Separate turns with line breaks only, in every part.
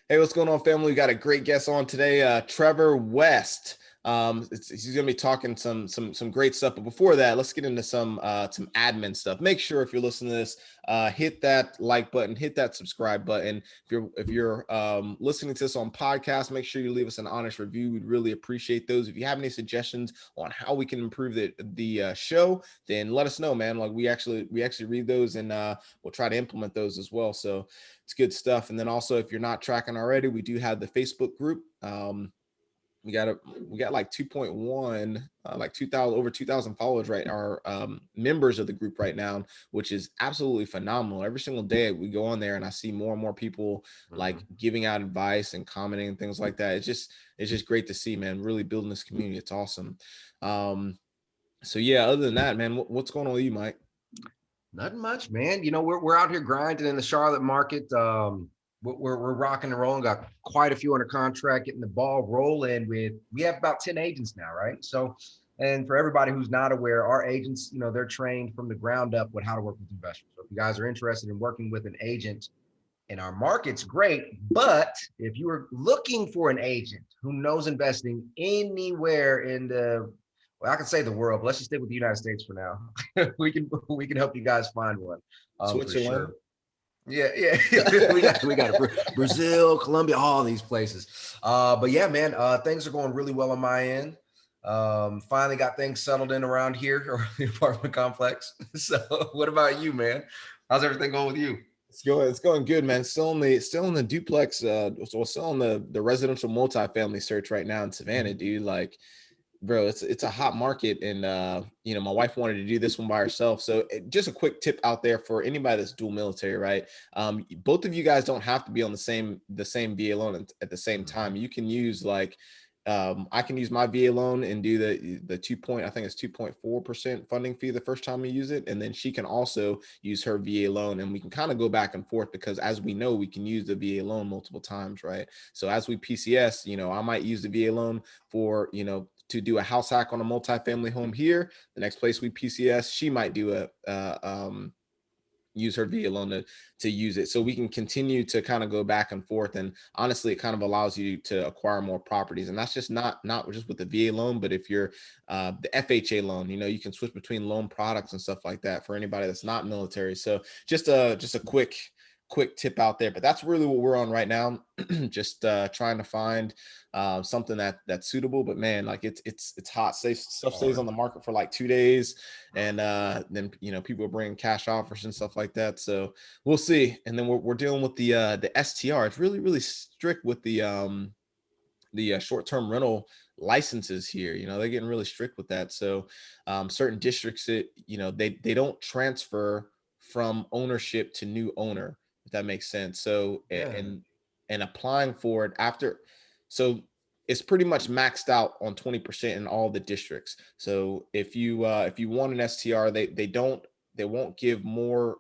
Hey, what's going on, family? We got a great guest on today, Trevor West. He's going to be talking some great stuff. But before that, let's get into some admin stuff. Make sure if you're listening to this, hit that like button, hit that subscribe button. If you're listening to this on podcast, make sure you leave us an honest review. We'd really appreciate those. If you have any suggestions on how we can improve the show, then let us know, man. Like we actually read those, and we'll try to implement those as well. So it's good stuff. And then also, if you're not tracking already, we do have the Facebook group. We got like 2.1, like 2,000, over 2,000 followers, right? Our members of the group right now, which is absolutely phenomenal. Every single day we go on there and I see more and more people like giving out advice and commenting and things like that. It's just great to see, man, really building this community. It's awesome. So yeah, other than that, man, what's going on with you, Mike?
Nothing much, man. We're out here grinding in the Charlotte market. We're rocking and rolling. Got quite a few under contract, getting the ball rolling. We have about 10 agents now, right? So, and for everybody who's not aware, our agents, they're trained from the ground up with how to work with investors. So if you guys are interested in working with an agent in our market's great. But if you are looking for an agent who knows investing anywhere in well, I can say the world, but let's just stick with the United States for now. we can help you guys find one. For
Switzerland.
sure. Yeah. we got Brazil, Colombia, all these places. But yeah, man, things are going really well on my end. Finally got things settled in around here or the apartment complex. So what about you, man? How's everything going with you?
It's going good, man. Still in the duplex, still in the residential multifamily search right now in Savannah, dude. Like, bro, it's a hot market, and my wife wanted to do this one by herself. So just a quick tip out there for anybody that's dual military, right? Both of you guys don't have to be on the same VA loan at the same time. You can use like I can use my VA loan and do the I think it's 2.4% funding fee the first time we use it. And then she can also use her VA loan, and we can kind of go back and forth because as we know, we can use the VA loan multiple times, right? So as we PCS, I might use the VA loan for, to do a house hack on a multifamily home here. The next place we PCS, she might do use her VA loan to use it. So we can continue to kind of go back and forth. And honestly, it kind of allows you to acquire more properties. And that's just not just with the VA loan, but if you're the FHA loan, you can switch between loan products and stuff like that for anybody that's not military. So just a quick tip out there, but that's really what we're on right now. Just trying to find something that's suitable. But man, like it's hot. Stuff stays on the market for like 2 days, and then people are bringing cash offers and stuff like that. So we'll see. And then we're dealing with the STR. It's really strict with the short-term rental licenses here. They're getting really strict with that. So certain districts, they don't transfer from ownership to new owner, if that makes sense. So
Yeah.
and applying for it after, so it's pretty much maxed out on 20% in all the districts. So if you want an STR, they won't give more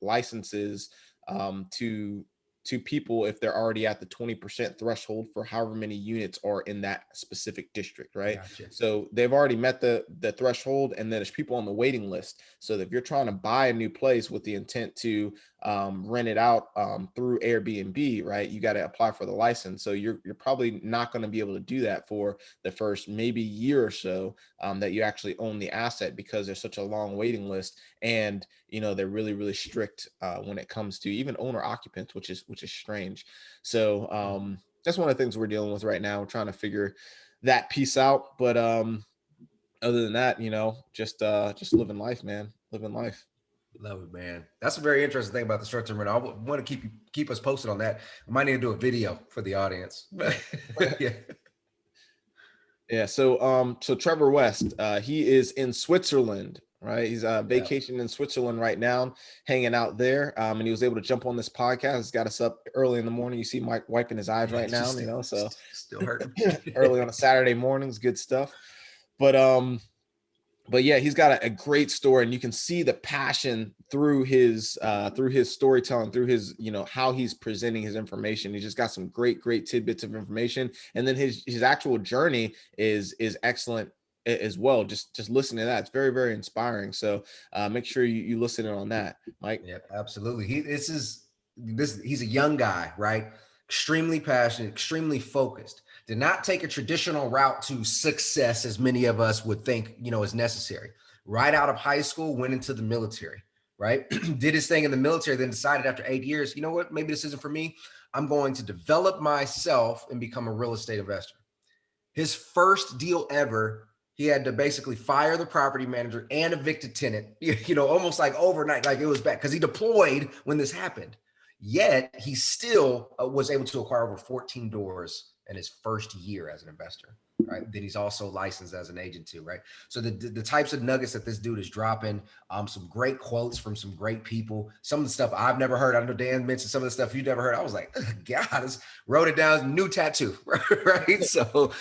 licenses to people if they're already at the 20% threshold for however many units are in that specific district, right?
Gotcha.
So they've already met the threshold, and then there's people on the waiting list. So if you're trying to buy a new place with the intent to rent it out through Airbnb, right, you got to apply for the license. So you're probably not going to be able to do that for the first maybe year or so that you actually own the asset, because there's such a long waiting list. And they're really strict when it comes to even owner occupants, which is strange. So that's one of the things we're dealing with right now. We're trying to figure that piece out. But other than that, just living life, man. Living life.
Love it, man. That's a very interesting thing about the short-term rental. I want to keep us posted on that. I might need to do a video for the audience. Yeah.
Yeah. So Trevor West, he is in Switzerland, right? He's vacationing in Switzerland right now, hanging out there. And he was able to jump on this podcast. It's got us up early in the morning. You see Mike wiping his eyes right now, so
still hurting.
early on a Saturday mornings, good stuff. But yeah, he's got a great story, and you can see the passion through his storytelling, through his, how he's presenting his information. He just got some great tidbits of information. And then his actual journey is excellent as well. Just listening to that, it's very, very inspiring. So make sure you listen in on that, Mike.
Yeah, absolutely. He's a young guy, right? extremely passionate, extremely focused. Did not take a traditional route to success as many of us would think, is necessary. Right out of high school, went into the military, right? Did his thing in the military, then decided after 8 years, you know what, maybe this isn't for me. I'm going to develop myself and become a real estate investor. His first deal ever, he had to basically fire the property manager and evict a tenant, almost like overnight, like it was bad because he deployed when this happened. Yet he still was able to acquire over 14 doors in his first year as an investor, right? Then he's also licensed as an agent too, right? So the types of nuggets that this dude is dropping, some great quotes from some great people, some of the stuff I've never heard. I know Dan mentioned some of the stuff you've never heard. I was like, God, wrote it down, new tattoo, right? So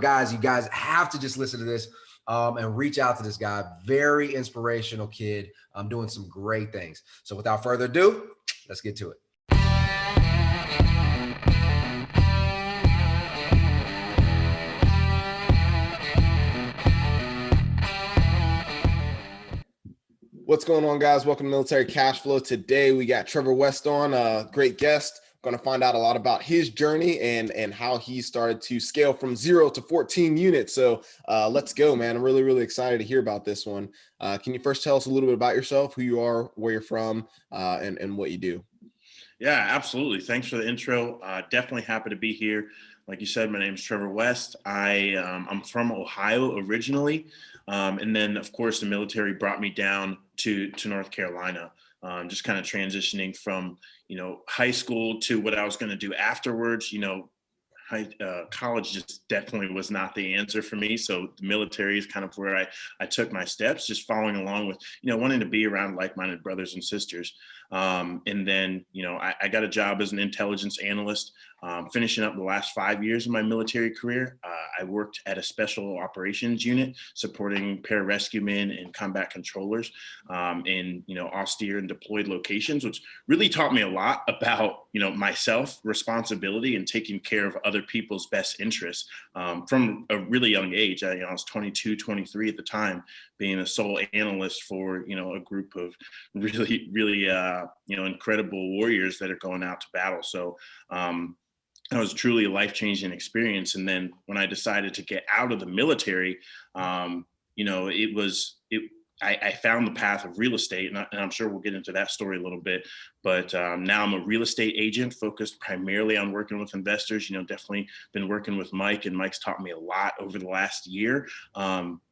guys, you guys have to just listen to this and reach out to this guy. Very inspirational kid. Doing some great things. So without further ado, let's get to it.
What's going on, guys? Welcome to Military Cashflow. Today we got Trevor West on, a great guest. Going to find out a lot about his journey and how he started to scale from 0 to 14 units. So let's go, man. I'm really excited to hear about this one. Can you first tell us a little bit about yourself, who you are, where you're from, and what you do?
Yeah, absolutely. Thanks for the intro. Definitely happy to be here. Like you said, my name is Trevor West. I'm from Ohio originally. And then, of course, the military brought me down to North Carolina, just kind of transitioning from, high school to what I was going to do afterwards. College just definitely was not the answer for me. So the military is kind of where I took my steps, just following along with, wanting to be around like-minded brothers and sisters. And then, I got a job as an intelligence analyst, finishing up the last 5 years of my military career. I worked at a special operations unit supporting pararescue men and combat controllers in, austere and deployed locations, which really taught me a lot about, myself, responsibility, and taking care of other people's best interests from a really young age. I was 22, 23 at the time, being a sole analyst for, a group of really, incredible warriors that are going out to battle. So that was truly a life-changing experience. And then when I decided to get out of the military, I found the path of real estate, and I'm sure we'll get into that story a little bit. But now I'm a real estate agent focused primarily on working with investors. Definitely been working with Mike, and Mike's taught me a lot over the last year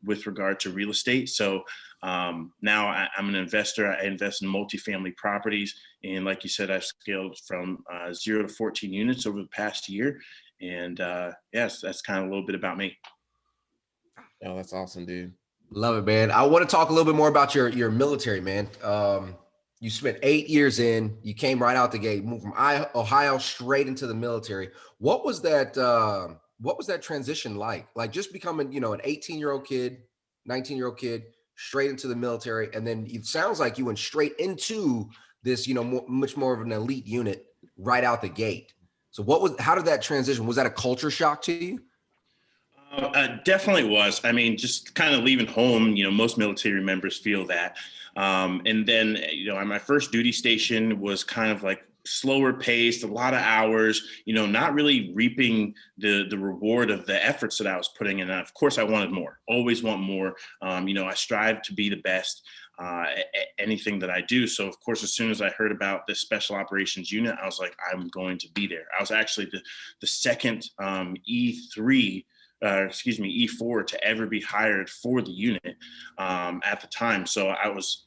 with regard to real estate. So now I'm an investor. I invest in multifamily properties. And like you said, I've scaled from 0 to 14 units over the past year. And yes, that's kind of a little bit about me.
Oh, that's awesome, dude.
Love it, man. I want to talk a little bit more about your military, man. You spent 8 years in, you came right out the gate, moved from Ohio straight into the military. What was that transition like? Like just becoming, an 18-year-old kid, 19-year-old kid, straight into the military. And then it sounds like you went straight into this, much more of an elite unit right out the gate. So how did that transition? Was that a culture shock to you?
Definitely was. I mean, just kind of leaving home, most military members feel that. And then, my first duty station was kind of like slower paced, a lot of hours, not really reaping the reward of the efforts that I was putting in. And of course, I wanted more, always want more. I strive to be the best at anything that I do. So of course, as soon as I heard about this special operations unit, I was like, I'm going to be there. I was actually the second E4 to ever be hired for the unit at the time. So I was,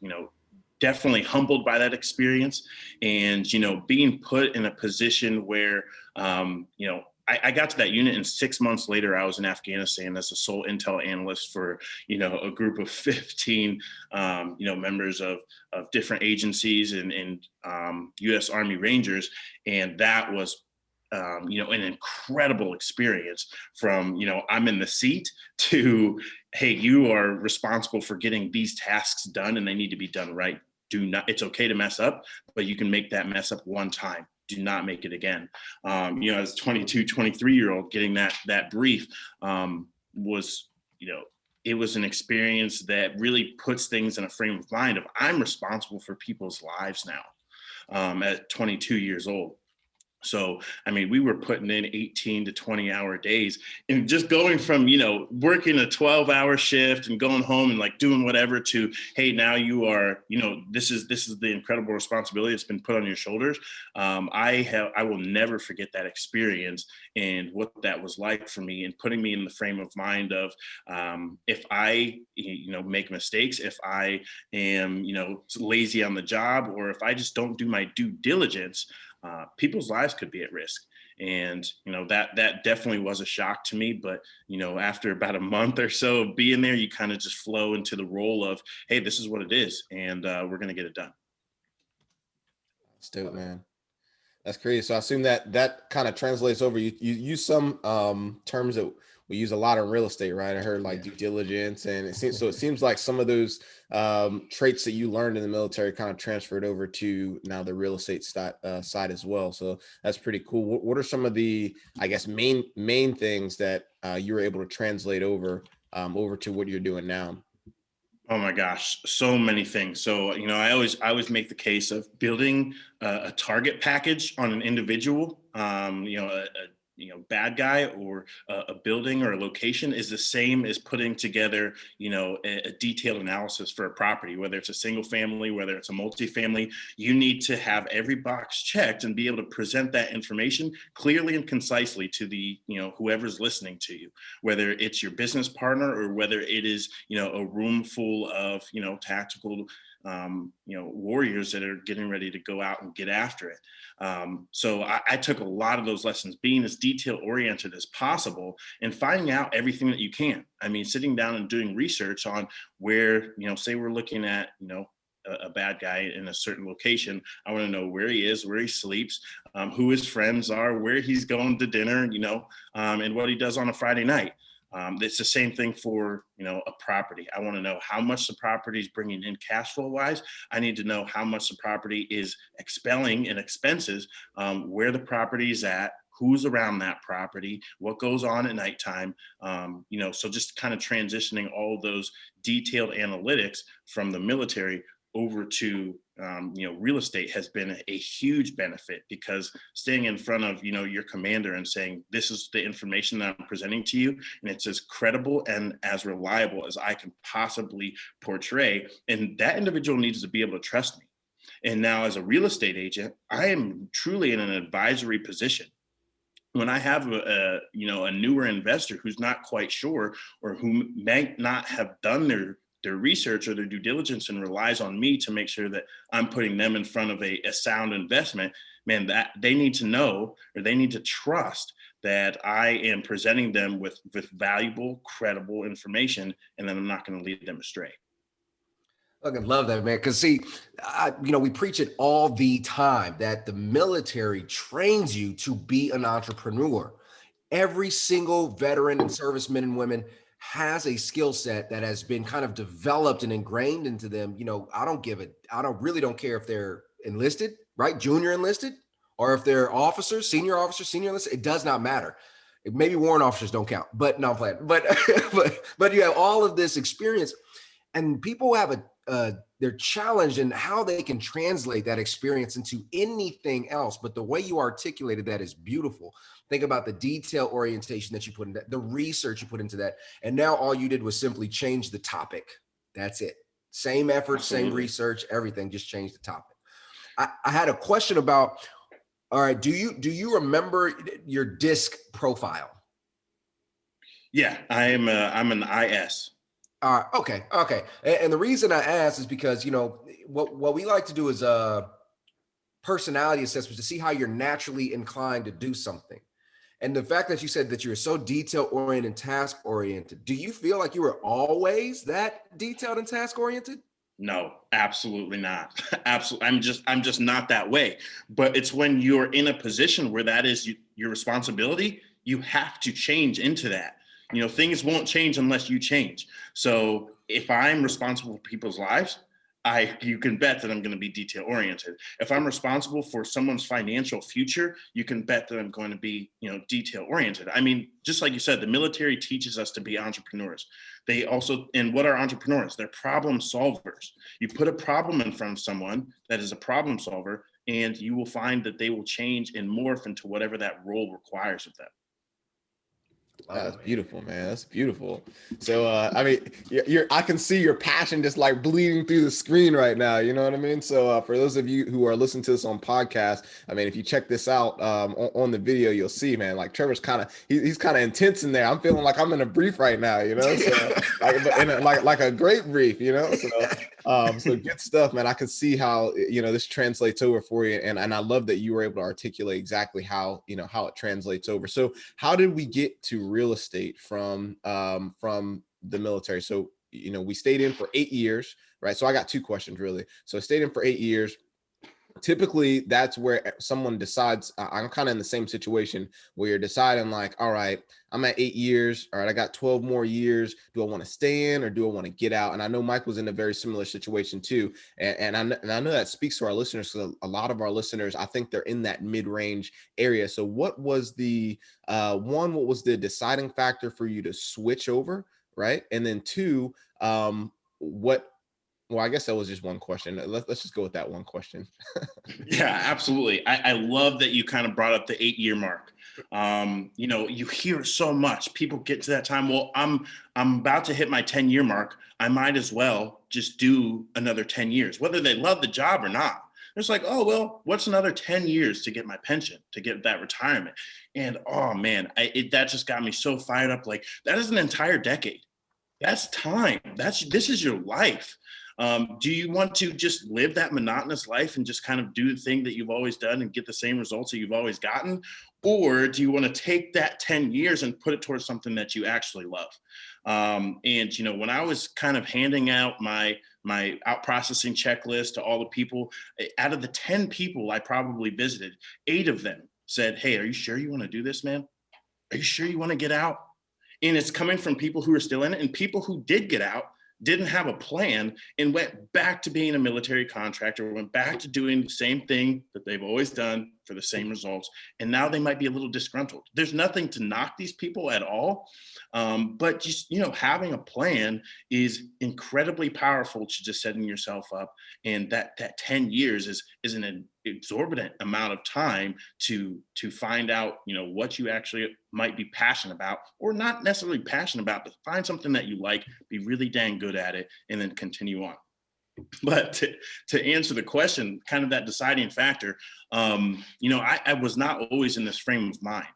definitely humbled by that experience, and, being put in a position where, I got to that unit, and 6 months later, I was in Afghanistan as a sole intel analyst for, a group of 15, members of different agencies and U.S. Army Rangers. And that was an incredible experience from, I'm in the seat to, hey, you are responsible for getting these tasks done, and they need to be done right. It's okay to mess up, but you can make that mess up one time. Do not make it again. As a 22, 23-year-old getting that brief was, it was an experience that really puts things in a frame of mind of I'm responsible for people's lives now at 22 years old. So, I mean, we were putting in 18 to 20-hour days and just going from, working a 12-hour shift and going home and like doing whatever to, hey, now you are, this is the incredible responsibility that's been put on your shoulders. I will never forget that experience and what that was like for me, and putting me in the frame of mind of, if I, make mistakes, if I am, lazy on the job, or if I just don't do my due diligence, people's lives could be at risk. And, that definitely was a shock to me. But, after about a month or so of being there, you kind of just flow into the role of, hey, this is what it is. And we're going to get it done.
That's dope, man. That's crazy. So I assume that kind of translates over. You use some terms that we use a lot in real estate, right? I heard like due diligence, and it seems like some of those traits that you learned in the military kind of transferred over to now the real estate side as well. So that's pretty cool. What are some of the, I guess, main things that you were able to translate over to what you're doing now?
Oh my gosh, so many things. So, I always make the case of building a target package on an individual, bad guy or a building or a location is the same as putting together, a detailed analysis for a property, whether it's a single family, whether it's a multifamily. You need to have every box checked and be able to present that information clearly and concisely to the, whoever's listening to you, whether it's your business partner or whether it is, a room full of, tactical warriors that are getting ready to go out and get after it. So I took a lot of those lessons, being as detail oriented as possible and finding out everything that you can. I mean, sitting down and doing research on where, say we're looking at, a bad guy in a certain location. I want to know where he is, where he sleeps, who his friends are, where he's going to dinner, and what he does on a Friday night. It's the same thing for, a property. I want to know how much the property is bringing in cash flow wise. I need to know how much the property is expelling in expenses, where the property is at, who's around that property, what goes on at nighttime. So just kind of transitioning all of those detailed analytics from the military over to real estate has been a huge benefit, because staying in front of your commander and saying, this is the information that I'm presenting to you, and it's as credible and as reliable as I can possibly portray, and that individual needs to be able to trust me. And now as a real estate agent, I am truly in an advisory position. When I have a newer investor who's not quite sure, or who may not have done their research or their due diligence and relies on me to make sure that I'm putting them in front of a sound investment, man, that they need to know, or they need to trust that I am presenting them with valuable, credible information, and that I'm not going to lead them astray.
Look, I love that, man. Because see, we preach it all the time that the military trains you to be an entrepreneur. Every single veteran and servicemen and women has a skill set that has been kind of developed and ingrained into them. I really don't care if they're enlisted, right? Junior enlisted, or if they're officers, senior enlisted. It does not matter. Maybe warrant officers don't count, but no, I'm playing. But you have all of this experience, and people have they're challenged in how they can translate that experience into anything else. But the way you articulated that is beautiful. Think about the detail orientation that you put in that, the research you put into that. And now all you did was simply change the topic. That's it. Same effort, Absolutely. Same research, everything, just change the topic. I had a question about, all right, do you remember your DISC profile?
Yeah, I'm an IS.
Okay. And the reason I asked is because, what we like to do is personality assessments to see how you're naturally inclined to do something. And the fact that you said that you're so detail-oriented and task-oriented, do you feel like you were always that detailed and task-oriented?
No, absolutely not. Absolutely. I'm just not that way. But it's when you're in a position where that is your responsibility, you have to change into that. Things won't change unless you change. So if I'm responsible for people's lives, you can bet that I'm going to be detail oriented. If I'm responsible for someone's financial future, you can bet that I'm going to be, detail oriented. I mean, just like you said, the military teaches us to be entrepreneurs. They also, and what are entrepreneurs? They're problem solvers. You put a problem in front of someone that is a problem solver, and you will find that they will change and morph into whatever that role requires of them.
That's beautiful, man. That's beautiful. So, I mean, I can see your passion just like bleeding through the screen right now. You know what I mean? So, for those of you who are listening to this on podcast, I mean, if you check this out on the video, you'll see, man, like Trevor's he's kind of intense in there. I'm feeling like I'm in a brief right now, you know? So, like a great brief, you know? So good stuff, man. I can see how, this translates over for you. And I love that you were able to articulate exactly how it translates over. So how did we get to real estate from the military? So, we stayed in for 8 years, right? So I got two questions really. So I stayed in for 8 years. Typically that's where someone decides. I'm kind of in the same situation where you're deciding like, all right, I'm at 8 years. All right, I got 12 more years. Do I want to stay in or do I want to get out? And I know Mike was in a very similar situation too. And I know that speaks to our listeners. So a lot of our listeners, I think they're in that mid-range area. So what was the what was the deciding factor for you to switch over? Right. And then two, well, I guess that was just one question. Let's just go with that one question.
Yeah, absolutely. I love that you kind of brought up the 8-year mark. You hear so much. People get to that time. Well, I'm about to hit my 10-year mark. I might as well just do another 10 years, whether they love the job or not. It's like, oh, well, what's another 10 years to get my pension, to get that retirement? And oh man, that just got me so fired up. Like that is an entire decade. That's time. This is your life. Do you want to just live that monotonous life and just kind of do the thing that you've always done and get the same results that you've always gotten? Or do you want to take that 10 years and put it towards something that you actually love? When I was kind of handing out my out processing checklist to all the people, out of the 10 people I probably visited, 8 of them said, hey, are you sure you want to do this, man? Are you sure you want to get out? And it's coming from people who are still in it, and people who did get out didn't have a plan and went back to being a military contractor, went back to doing the same thing that they've always done for the same results. And now they might be a little disgruntled. There's nothing to knock these people at all. But just, having a plan is incredibly powerful to just setting yourself up. And that 10 years is an exorbitant amount of time to find out, what you actually might be passionate about, or not necessarily passionate about, but find something that you like, be really dang good at it, and then continue on. But to answer the question, kind of that deciding factor, I was not always in this frame of mind.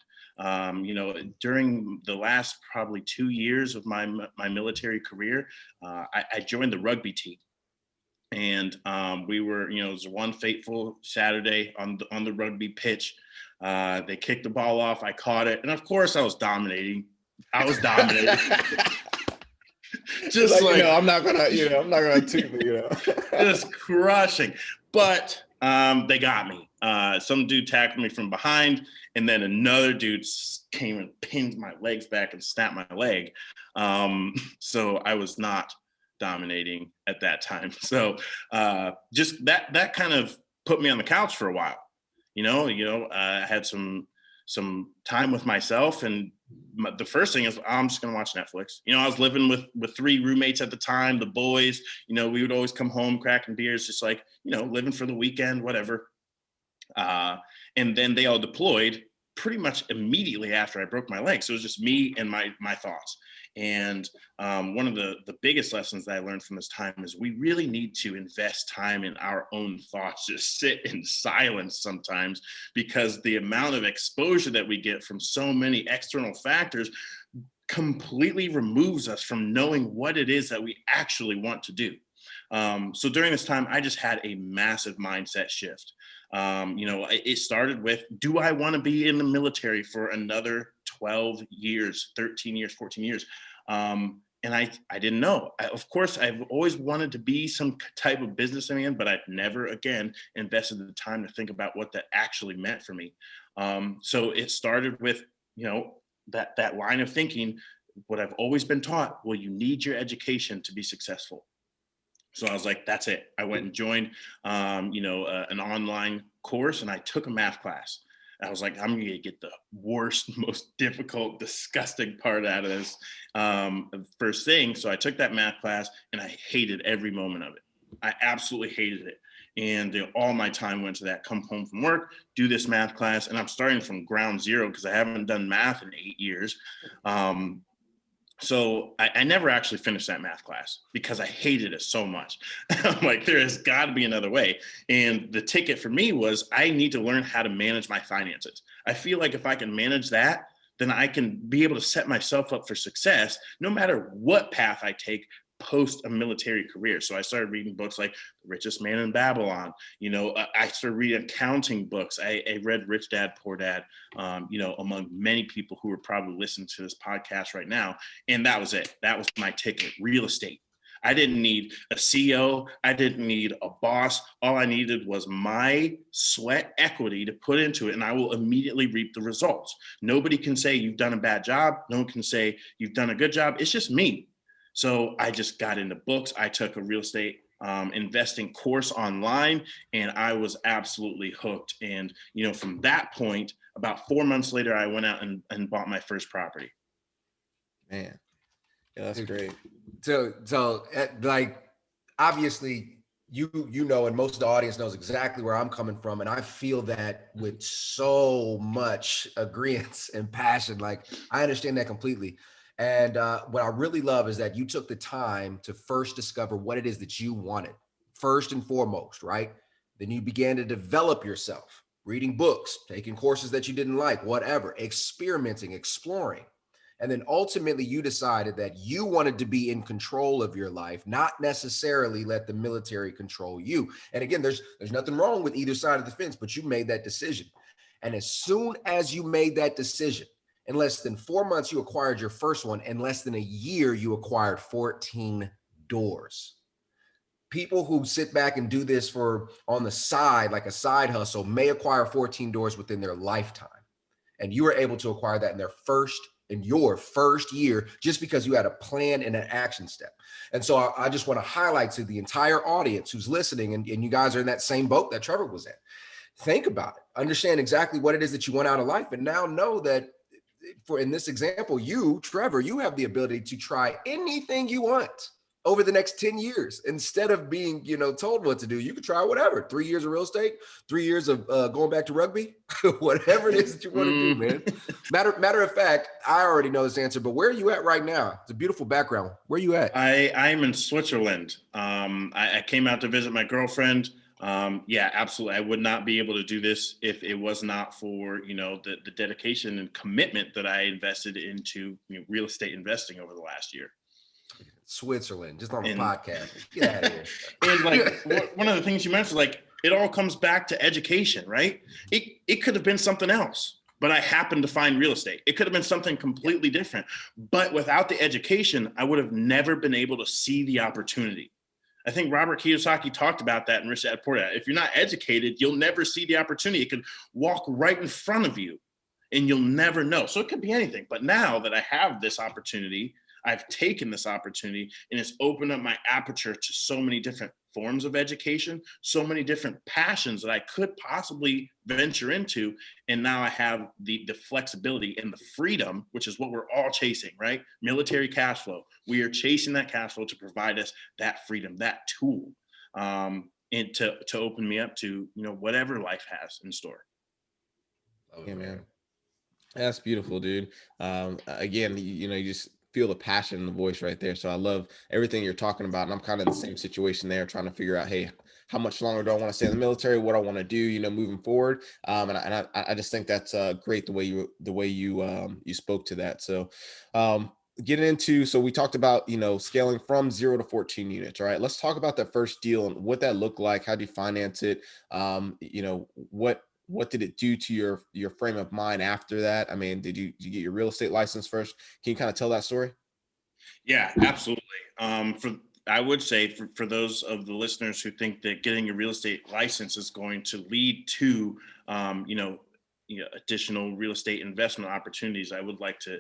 During the last probably 2 years of my military career, I joined the rugby team. And we were, it was one fateful Saturday on the rugby pitch. They kicked the ball off. I caught it. And of course I was dominating. Just like
I'm not gonna
just crushing. But they got me. Some dude tackled me from behind, and then another dude came and pinned my legs back and snapped my leg. So I was not dominating at that time. So just that kind of put me on the couch for a while. I had some time with myself, and the first thing is I'm just gonna watch Netflix. I was living with 3 roommates at the time, the boys. We would always come home cracking beers, just like living for the weekend, whatever. And then they all deployed pretty much immediately after I broke my leg. So it was just me and my thoughts. And one of the biggest lessons that I learned from this time is we really need to invest time in our own thoughts, just sit in silence sometimes, because the amount of exposure that we get from so many external factors completely removes us from knowing what it is that we actually want to do. So during this time, I just had a massive mindset shift. It started with, do I want to be in the military for another 12 years, 13 years, 14 years? And I didn't know. Of course, I've always wanted to be some type of businessman, but I've never, again, invested the time to think about what that actually meant for me. So it started with, that line of thinking, what I've always been taught, well, you need your education to be successful. So I was like, that's it. I went and joined, an online course, and I took a math class. I was like, I'm going to get the worst, most difficult, disgusting part out of this first thing. So I took that math class, and I hated every moment of it. I absolutely hated it. And all my time went to that. Come home from work, do this math class, and I'm starting from ground zero because I haven't done math in 8 years. So I never actually finished that math class because I hated it so much. I'm like, there has got to be another way. And the ticket for me was I need to learn how to manage my finances. I feel like if I can manage that, then I can be able to set myself up for success no matter what path I take post a military career. So I started reading books like The Richest Man in Babylon. I started reading accounting books. I read Rich Dad, Poor Dad, among many people who are probably listening to this podcast right now. And that was it. That was my ticket, real estate. I didn't need a CEO. I didn't need a boss. All I needed was my sweat equity to put into it, and I will immediately reap the results. Nobody can say you've done a bad job. No one can say you've done a good job. It's just me. So I just got into books. I took a real estate investing course online, and I was absolutely hooked. And, from that point, about 4 months later, I went out and bought my first property.
Man, yeah, that's great.
So like, obviously, and most of the audience knows exactly where I'm coming from. And I feel that with so much agreement and passion. Like, I understand that completely. And what I really love is that you took the time to first discover what it is that you wanted, first and foremost, right? Then you began to develop yourself, reading books, taking courses that you didn't like, whatever, experimenting, exploring. And then ultimately you decided that you wanted to be in control of your life, not necessarily let the military control you. And again, there's nothing wrong with either side of the fence, but you made that decision. And as soon as you made that decision, in less than 4 months, you acquired your first one. In less than a year, you acquired 14 doors. People who sit back and do this for on the side, like a side hustle, may acquire 14 doors within their lifetime. And you were able to acquire that in your first year, just because you had a plan and an action step. And so I just want to highlight to the entire audience who's listening, and you guys are in that same boat that Trevor was in. Think about it. Understand exactly what it is that you want out of life, and now know that in this example, you, Trevor, you have the ability to try anything you want over the next 10 years. Instead of being, told what to do, you can try whatever. 3 years of real estate, 3 years of going back to rugby, whatever it is that you want to do, man. Matter of fact, I already know this answer, but where are you at right now? It's a beautiful background. Where are you at?
I'm in Switzerland. I came out to visit my girlfriend. Yeah, absolutely. I would not be able to do this if it was not for, the dedication and commitment that I invested into real estate investing over the last year.
Switzerland, just on a podcast. Get out of here.
And like one of the things you mentioned, like, it all comes back to education, right? It could have been something else, but I happened to find real estate. It could have been something completely different, but without the education, I would have never been able to see the opportunity. I think Robert Kiyosaki talked about that in Rich Dad Poor Dad. If you're not educated, you'll never see the opportunity. It could walk right in front of you and you'll never know. So it could be anything. But now that I have this opportunity, I've taken this opportunity, and it's opened up my aperture to so many different forms of education, so many different passions that I could possibly venture into. And now I have the flexibility and the freedom, which is what we're all chasing, right? Military cash flow. We are chasing that cash flow to provide us that freedom, that tool, and to open me up to, whatever life has in store.
Yeah, man. That's beautiful, dude. Again, you just feel the passion in the voice right there. So I love everything you're talking about. And I'm kind of in the same situation there, trying to figure out, hey, how much longer do I want to stay in the military? What I want to do, moving forward. And I just think that's great the way you spoke to that. So getting into, so we talked about, scaling from 0 to 14 units. All right, let's talk about that first deal and what that looked like. How do you finance it? What did it do to your frame of mind after that? I mean, did you get your real estate license first? Can you kind of tell that story?
Yeah, absolutely. I would say for those of the listeners who think that getting a real estate license is going to lead to, additional real estate investment opportunities, I would like to,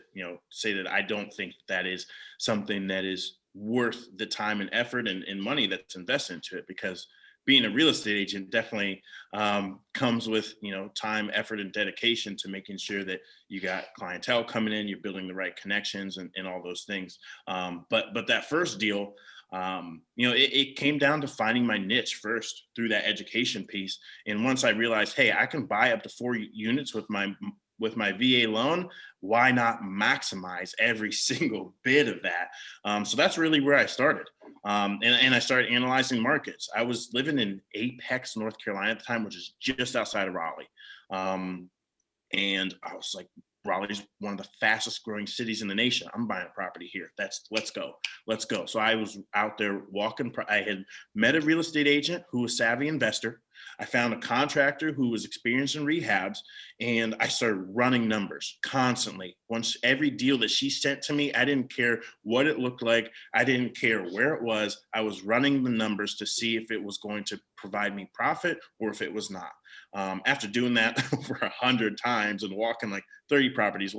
say that I don't think that is something that is worth the time and effort and money that's invested into it, because being a real estate agent definitely comes with, time, effort, and dedication to making sure that you got clientele coming in, you're building the right connections and all those things. But that first deal, it came down to finding my niche first through that education piece. And once I realized, hey, I can buy up to 4 units with my VA loan, why not maximize every single bit of that? So that's really where I started. And I started analyzing markets. I was living in Apex, North Carolina at the time, which is just outside of Raleigh. And I was like, Raleigh's one of the fastest growing cities in the nation. I'm buying a property here. Let's go. So I was out there walking. I had met a real estate agent who was a savvy investor. I found a contractor who was experienced in rehabs, and I started running numbers constantly. Once every deal that she sent to me, I didn't care what it looked like. I didn't care where it was. I was running the numbers to see if it was going to provide me profit or if it was not. After doing that over 100 times and walking like 30 properties,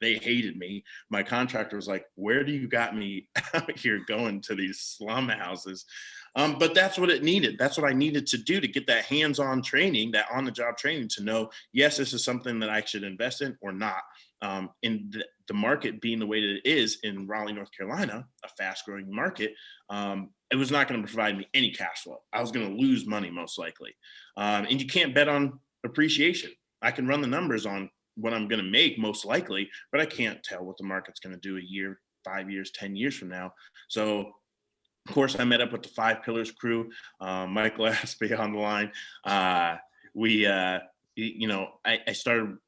they hated me. My contractor was like, where do you got me out here going to these slum houses? But that's what it needed. That's what I needed to do to get that hands-on training, that on-the-job training to know, yes, this is something that I should invest in or not. In the market being the way that it is in Raleigh, North Carolina, a fast-growing market, it was not going to provide me any cash flow. I was going to lose money most likely. And you can't bet on appreciation. I can run the numbers on what I'm going to make most likely, but I can't tell what the market's going to do a year, 5 years, 10 years from now. So of course, I met up with the Five Pillars crew, Mike Glaspie on the line. I started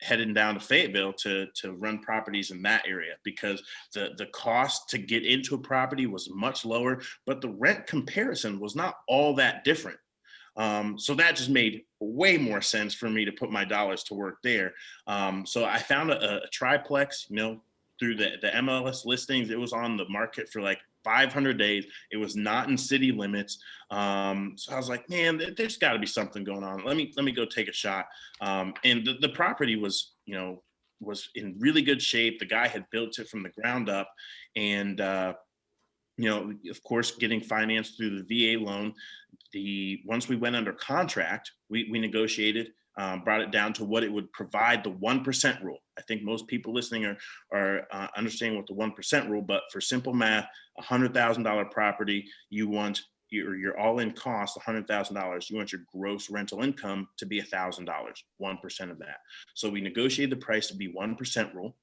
heading down to Fayetteville to run properties in that area because the cost to get into a property was much lower, but the rent comparison was not all that different. So that just made way more sense for me to put my dollars to work there. So I found a triplex, through the MLS listings. It was on the market for like 500 days. It was not in city limits. So I was like, man, there's got to be something going on. Let me go take a shot. And the property was in really good shape. The guy had built it from the ground up, and of course, getting financed through the VA loan. Once we went under contract, we negotiated. Brought it down to what it would provide, the 1% rule. I think most people listening are understanding what the 1% rule, but for simple math, $100,000 property, you want your all-in cost, $100,000. You want your gross rental income to be $1,000, 1% of that. So we negotiated the price to be 1% rule.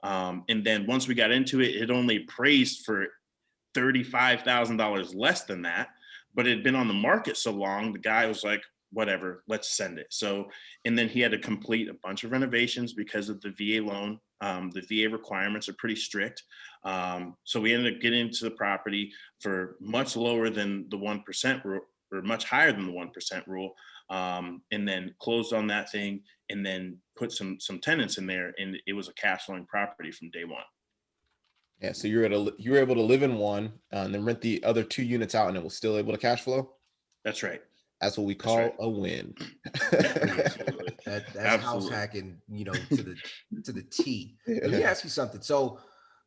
And then once we got into it, it only appraised for $35,000 less than that, but it had been on the market so long, the guy was like, whatever, let's send it. So, and then he had to complete a bunch of renovations because of the VA loan. The VA requirements are pretty strict. So we ended up getting into the property for much lower than the 1% rule, or much higher than the 1% rule. And then closed on that thing and then put some tenants in there, and it was a cash flowing property from day one.
Yeah. So you were able to live in one and then rent the other 2 units out, and it was still able to cash flow.
That's right.
That's what we call a win.
That's house hacking, to the T. Let me ask you something. So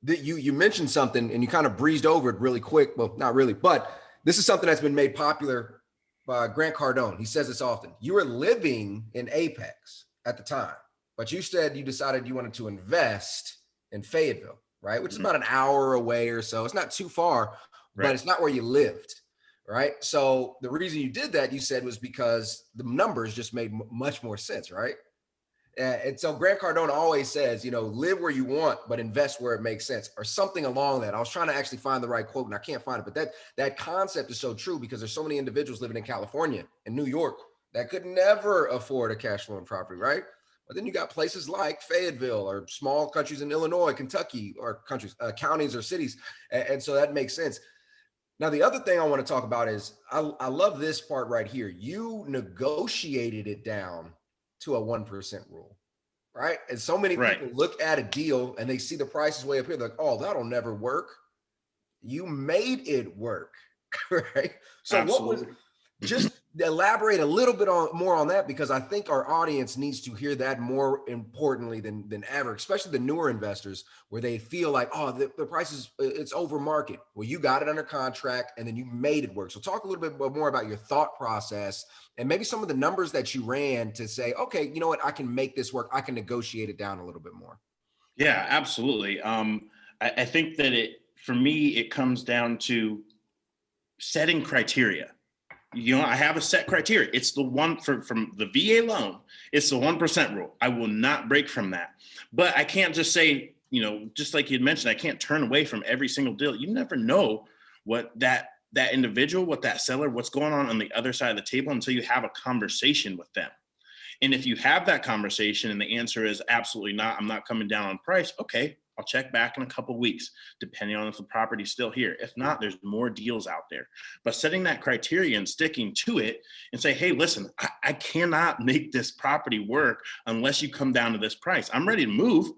you mentioned something and you kind of breezed over it really quick. Well, not really, but this is something that's been made popular by Grant Cardone. He says this often. You were living in Apex at the time, but you said you decided you wanted to invest in Fayetteville, right? Which is about an hour away or so. It's not too far, but it's not where you lived. Right. So the reason you did that, you said, was because the numbers just made much more sense. Right. And so Grant Cardone always says, live where you want, but invest where it makes sense, or something along that. I was trying to actually find the right quote and I can't find it. But that concept is so true, because there's so many individuals living in California and New York that could never afford a cash flowing property. Right. But then you got places like Fayetteville or small countries in Illinois, Kentucky, or counties or cities. And so that makes sense. Now, the other thing I want to talk about is I love this part right here. You negotiated it down to a 1% rule, right? And so many people look at a deal and they see the prices way up here. They're like, oh, that'll never work. You made it work, right? So Absolutely. elaborate a little bit more on that, because I think our audience needs to hear that more importantly than ever, especially the newer investors, where they feel like, oh, the price is, it's over market. Well, you got it under contract and then you made it work. So talk a little bit more about your thought process and maybe some of the numbers that you ran to say, okay, you know what, I can make this work. I can negotiate it down a little bit more.
Yeah, absolutely. I think that for me, it comes down to setting criteria. I have a set criteria. It's the one from the VA loan. It's the 1% rule. I will not break from that. But I can't just say, just like you'd mentioned, I can't turn away from every single deal. You never know what that individual, what that seller, what's going on the other side of the table until you have a conversation with them. And if you have that conversation and the answer is absolutely not, I'm not coming down on price, okay, I'll check back in a couple of weeks, depending on if the property's still here. If not, there's more deals out there. But setting that criteria and sticking to it and say, hey, listen, I cannot make this property work unless you come down to this price. I'm ready to move,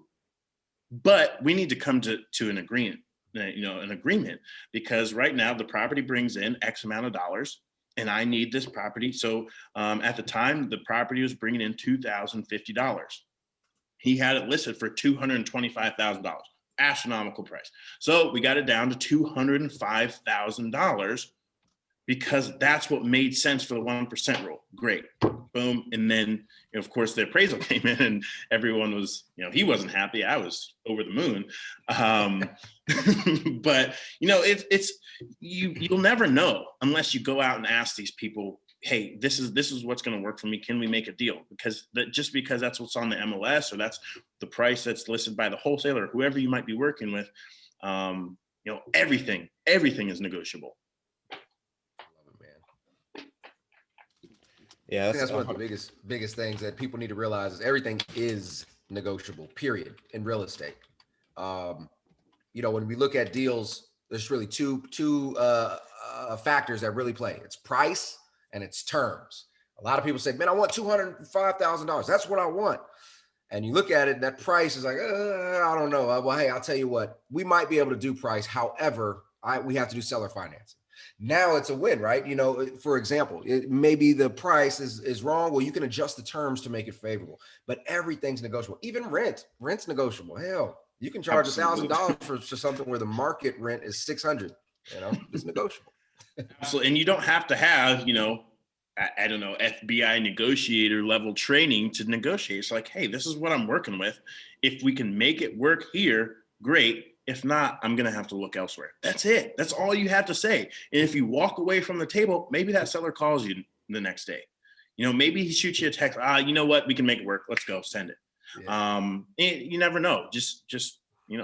but we need to come to an agreement, an agreement, because right now the property brings in X amount of dollars and I need this property. So at the time, the property was bringing in $2,050. He had it listed for $225,000, astronomical price. So we got it down to $205,000 because that's what made sense for the 1% rule. Great, boom. And then, of course, the appraisal came in and everyone was, he wasn't happy. I was over the moon. But, you'll never know unless you go out and ask these people, hey, this is what's going to work for me. Can we make a deal? Because just because that's what's on the MLS or that's the price that's listed by the wholesaler or whoever you might be working with, everything is negotiable.
Love it, man.
Yeah,
that's one of the biggest things that people need to realize is everything is negotiable, period, in real estate. When we look at deals, there's really two factors that really play. It's price and its terms. A lot of people say, man, I want $205,000. That's what I want. And you look at it, that price is like, I don't know. Well, hey, I'll tell you what, we might be able to do price. However, we have to do seller financing. Now it's a win, right? For example, maybe the price is wrong. Well, you can adjust the terms to make it favorable, but everything's negotiable. Even rent's negotiable. Hell, you can charge $1,000 for something where the market rent is $600. It's negotiable.
Absolutely. And you don't have to have, I don't know, FBI negotiator level training to negotiate. It's like, hey, this is what I'm working with. If we can make it work here, great. If not, I'm going to have to look elsewhere. That's it. That's all you have to say. And if you walk away from the table, maybe that seller calls you the next day. Maybe he shoots you a text. You know what? We can make it work. Let's go. Send it. Yeah. You never know. Just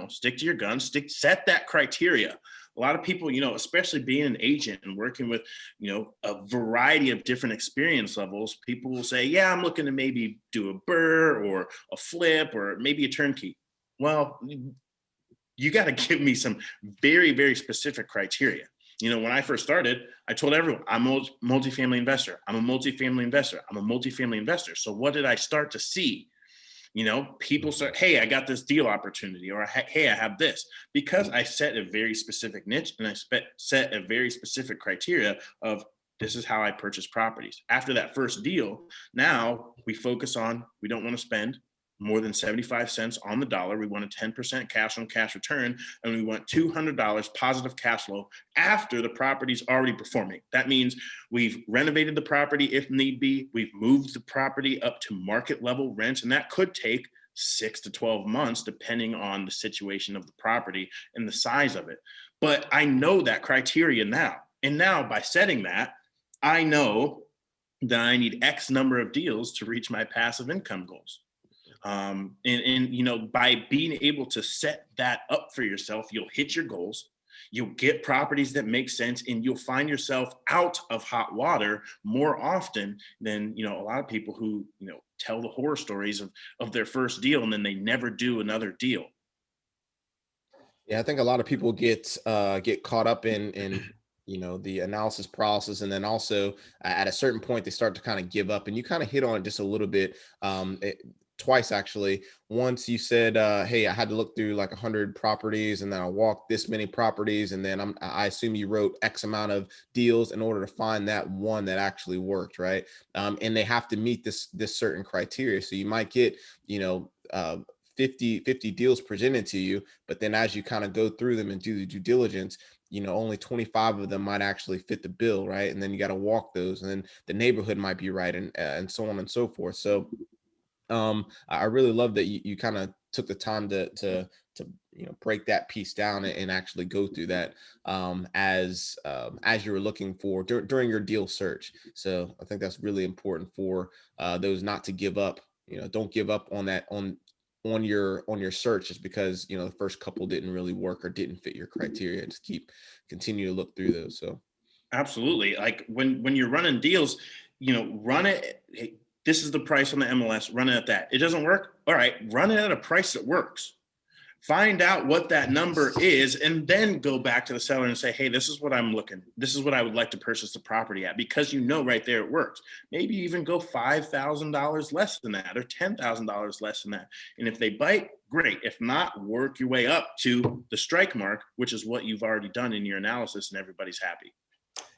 stick to your guns. Set that criteria. A lot of people, especially being an agent and working with, a variety of different experience levels, people will say, yeah, I'm looking to maybe do a BRRRR or a flip or maybe a turnkey. Well, you got to give me some very, very specific criteria. When I first started, I told everyone, I'm a multifamily investor. I'm a multifamily investor. I'm a multifamily investor. So what did I start to see? People start, hey, I got this deal opportunity, or hey, I have this, because I set a very specific niche and I set a very specific criteria of this is how I purchase properties. After that first deal, now we focus on, we don't want to spend more than 75 cents on the dollar. We want a 10% cash on cash return, and we want $200 positive cash flow after the property's already performing. That means we've renovated the property if need be. We've moved the property up to market level rents, and that could take 6 to 12 months, depending on the situation of the property and the size of it. But I know that criteria now. And now by setting that, I know that I need X number of deals to reach my passive income goals. By being able to set that up for yourself, you'll hit your goals, you'll get properties that make sense, and you'll find yourself out of hot water more often than, a lot of people who, tell the horror stories of their first deal and then they never do another deal.
Yeah, I think a lot of people get caught up in the analysis process. And then also at a certain point, they start to kind of give up, and you kind of hit on it just a little bit. twice actually. Once you said, hey, I had to look through like 100 properties, and then I walked this many properties, and then I assume you wrote X amount of deals in order to find that one that actually worked, right? And they have to meet this certain criteria. So you might get, 50 deals presented to you, but then as you kind of go through them and do the due diligence, only 25 of them might actually fit the bill, right? And then you got to walk those, and then the neighborhood might be right, and so on and so forth. So I really love that you kind of took the time to break that piece down and actually go through that as you were looking for during your deal search. So I think that's really important for those not to give up. Don't give up on that on your search just because the first couple didn't really work or didn't fit your criteria. Just continue to look through those. So
absolutely, like when you're running deals, run it. Hey, this is the price on the MLS, run it at that. It doesn't work, all right, run it at a price that works. Find out what that number is, and then go back to the seller and say, hey, this is what I'm looking. This is what I would like to purchase the property at, because right there it works. Maybe even go $5,000 less than that, or $10,000 less than that. And if they bite, great. If not, work your way up to the strike mark, which is what you've already done in your analysis, and everybody's happy.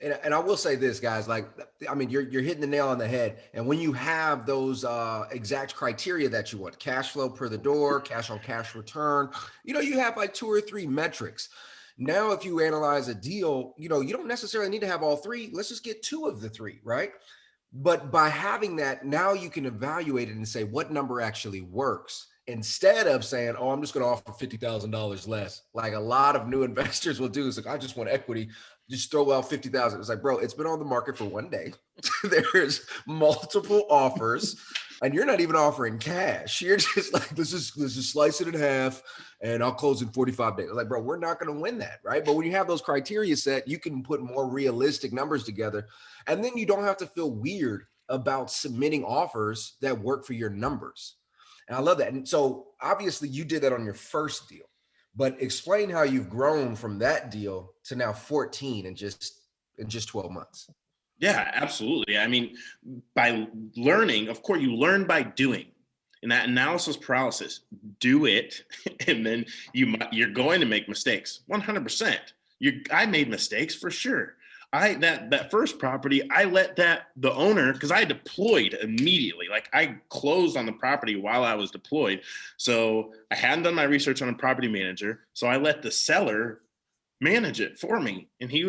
And I will say this, guys, like, I mean, you're hitting the nail on the head. And when you have those exact criteria that you want, cash flow per the door, cash on cash return, you have like 2 or 3 metrics. Now, if you analyze a deal, you don't necessarily need to have all 3. Let's just get 2 of the 3, right? But by having that, now you can evaluate it and say what number actually works, instead of saying, oh, I'm just going to offer $50,000 less. Like a lot of new investors will do. It's like, I just want equity. Just throw out 50,000. It's like, bro, it's been on the market for 1 day. There's multiple offers, and you're not even offering cash. You're just like, let's just slice it in half, and I'll close in 45 days. Like, bro, we're not going to win that, right? But when you have those criteria set, you can put more realistic numbers together, and then you don't have to feel weird about submitting offers that work for your numbers. And I love that. And so obviously you did that on your first deal, but explain how you've grown from that deal to now 14 in just 12 months.
Yeah, absolutely. I mean, by learning, of course, you learn by doing. And that analysis paralysis, do it, and then you're going to make mistakes. 100%. I made mistakes for sure. That first property, I let the owner, because I deployed immediately. Like, I closed on the property while I was deployed. So I hadn't done my research on a property manager. So I let the seller manage it for me. And it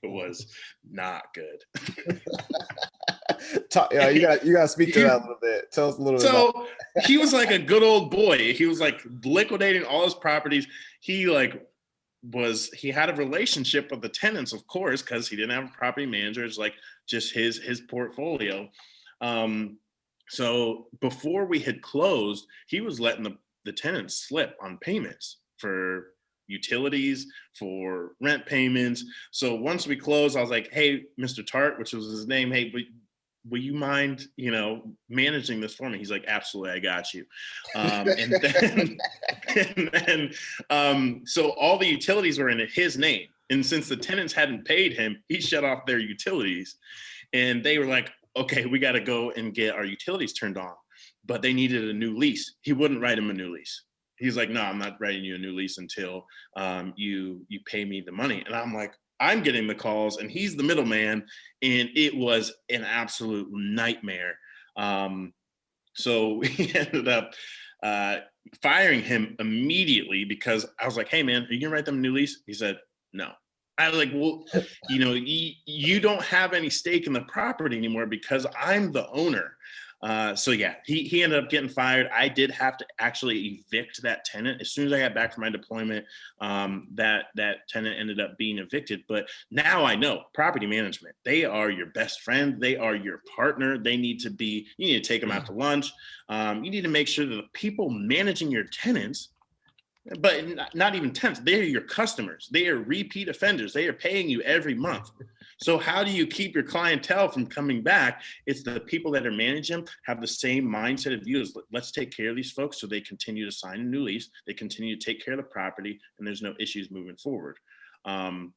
was not good.
You gotta speak to that a little bit. Tell us a little bit.
So he was like a good old boy. He was like liquidating all his properties. He had a relationship with the tenants, of course, because he didn't have a property manager. It's like just his portfolio. So before we had closed, he was letting the tenants slip on payments for utilities, for rent payments. So once we closed, I was like, hey, Mr. Tart, which was his name, hey, will you mind, managing this for me? He's like, absolutely, I got you. So all the utilities were in his name. And since the tenants hadn't paid him, he shut off their utilities. And they were like, okay, we got to go and get our utilities turned on. But they needed a new lease. He wouldn't write him a new lease. He's like, no, I'm not writing you a new lease until you pay me the money. And I'm like, I'm getting the calls, and he's the middleman, and it was an absolute nightmare. So we ended up firing him immediately, because I was like, hey, man, are you going to write them a new lease? He said, no. I was like, well, you don't have any stake in the property anymore because I'm the owner. So yeah, he ended up getting fired. I did have to actually evict that tenant. As soon as I got back from my deployment, that tenant ended up being evicted. But now I know property management, they are your best friend. They are your partner. You need to take them out to lunch. You need to make sure that the people managing your tenants, but not even tenants, they are your customers. They are repeat offenders. They are paying you every month. So how do you keep your clientele from coming back? It's the people that are managing them have the same mindset of you as, let's take care of these folks so they continue to sign a new lease, they continue to take care of the property, and there's no issues moving forward. So